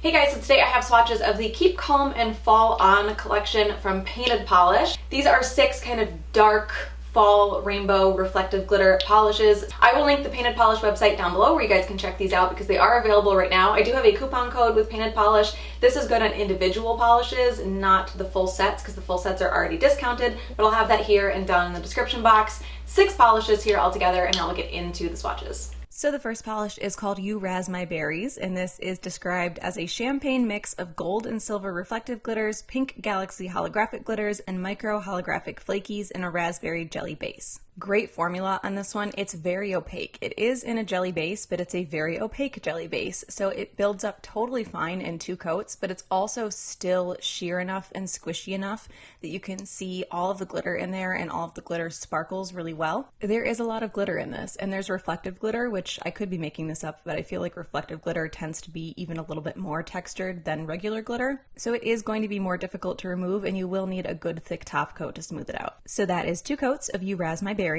Hey guys, so today I have swatches of the Keep Calm and Fall On collection from Painted Polish. These are 6 kind of dark fall rainbow reflective glitter polishes. I will link the Painted Polish website down below where you guys can check these out because they are available right now. I do have a coupon code with Painted Polish. This is good on individual polishes, not the full sets because the full sets are already discounted, but I'll have that here and down in the description box. 6 polishes here all together, and now we'll get into the swatches. So the first polish is called Raz My Berries, and this is described as a champagne mix of gold and silver reflective glitters, pink galaxy holographic glitters, and micro holographic flakies in a raspberry jelly base. Great formula on this one. It's very opaque. It is in a jelly base, but it's a very opaque jelly base, so it builds up totally fine in 2 coats, but it's also still sheer enough and squishy enough that you can see all of the glitter in there and all of the glitter sparkles really well. There is a lot of glitter in this, and there's reflective glitter, which I could be making this up, but I feel like reflective glitter tends to be even a little bit more textured than regular glitter, so it is going to be more difficult to remove, and you will need a good thick top coat to smooth it out. So that is 2 coats of Raz My Berries.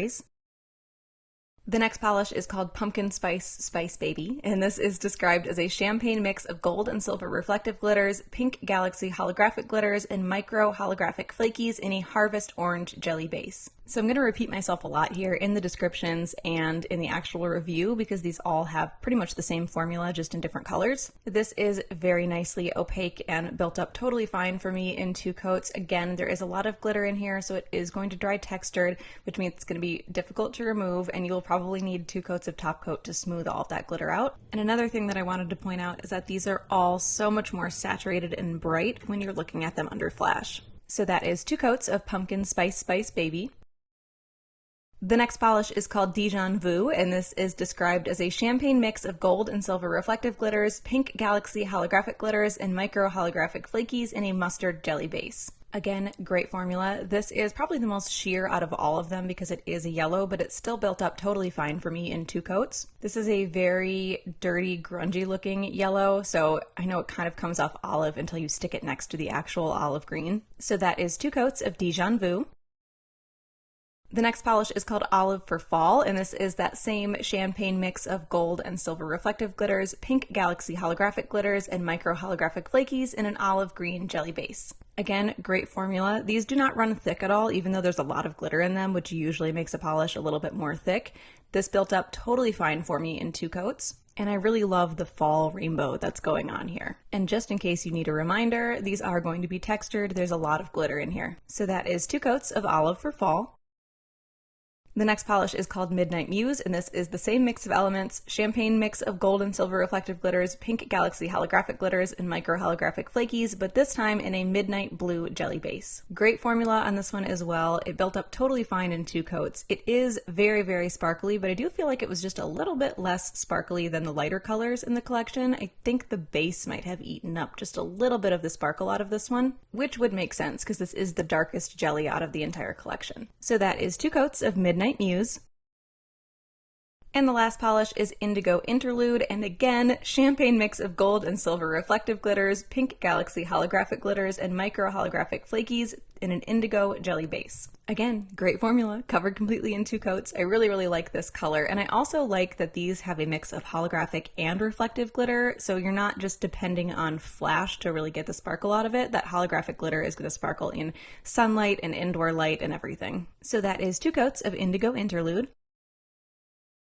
The next polish is called Pumpkin Spice Baby, and this is described as a champagne mix of gold and silver reflective glitters, pink galaxy holographic glitters, and micro holographic flakies in a harvest orange jelly base. So I'm going to repeat myself a lot here in the descriptions and in the actual review because these all have pretty much the same formula, just in different colors. This is very nicely opaque and built up totally fine for me in 2 coats. Again, there is a lot of glitter in here, so it is going to dry textured, which means it's going to be difficult to remove, and you'll probably need 2 coats of top coat to smooth all of that glitter out. And another thing that I wanted to point out is that these are all so much more saturated and bright when you're looking at them under flash. So that is 2 coats of Pumpkin Spice Baby. The next polish is called Dijon Vu, and this is described as a champagne mix of gold and silver reflective glitters, pink galaxy holographic glitters, and micro holographic flakies in a mustard jelly base. Again, great formula. This is probably the most sheer out of all of them because it is a yellow, but it's still built up totally fine for me in 2 coats. This is a very dirty, grungy looking yellow, so I know it kind of comes off olive until you stick it next to the actual olive green. So that is 2 coats of Dijon Vu. The next polish is called Olive for Fall, and this is that same champagne mix of gold and silver reflective glitters, pink galaxy holographic glitters, and micro holographic flakies in an olive green jelly base. Again, great formula. These do not run thick at all, even though there's a lot of glitter in them, which usually makes a polish a little bit more thick. This built up totally fine for me in 2 coats. And I really love the fall rainbow that's going on here. And just in case you need a reminder, these are going to be textured. There's a lot of glitter in here. So that is 2 coats of Olive for Fall. The next polish is called Midnight Muse, and this is the same mix of elements, champagne mix of gold and silver reflective glitters, pink galaxy holographic glitters, and micro holographic flakies, but this time in a midnight blue jelly base. Great formula on this one as well. It built up totally fine in 2 coats. It is very, very sparkly, but I do feel like it was just a little bit less sparkly than the lighter colors in the collection. I think the base might have eaten up just a little bit of the sparkle out of this one, which would make sense because this is the darkest jelly out of the entire collection. So that is 2 coats of Midnight Muse. And the last polish is Indigo Interlude, and again, champagne mix of gold and silver reflective glitters, pink galaxy holographic glitters, and micro holographic flakies in an indigo jelly base. Again, great formula, covered completely in 2 coats. I really, really like this color, and I also like that these have a mix of holographic and reflective glitter, so you're not just depending on flash to really get the sparkle out of it. That holographic glitter is going to sparkle in sunlight and indoor light and everything. So that is 2 coats of Indigo Interlude.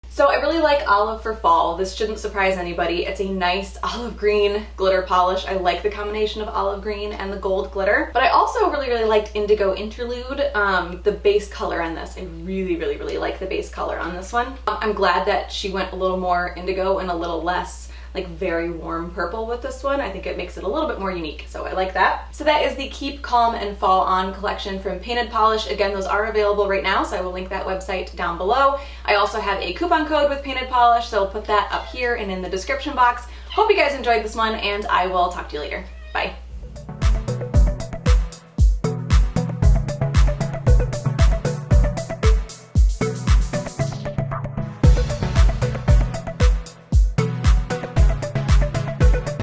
So I really like Olive for Fall. This shouldn't surprise anybody. It's a nice olive green glitter polish. I like the combination of olive green and the gold glitter, but I also really, really liked Indigo Interlude, the base color on this. I really, really, really like the base color on this one. I'm glad that she went a little more indigo and a little less like very warm purple with this one. I think it makes it a little bit more unique, so I like that. So that is the Keep Calm and Fall On collection from Painted Polish. Again, those are available right now, so I will link that website down below. I also have a coupon code with Painted Polish, so I'll put that up here and in the description box. Hope you guys enjoyed this one, and I will talk to you later. Bye.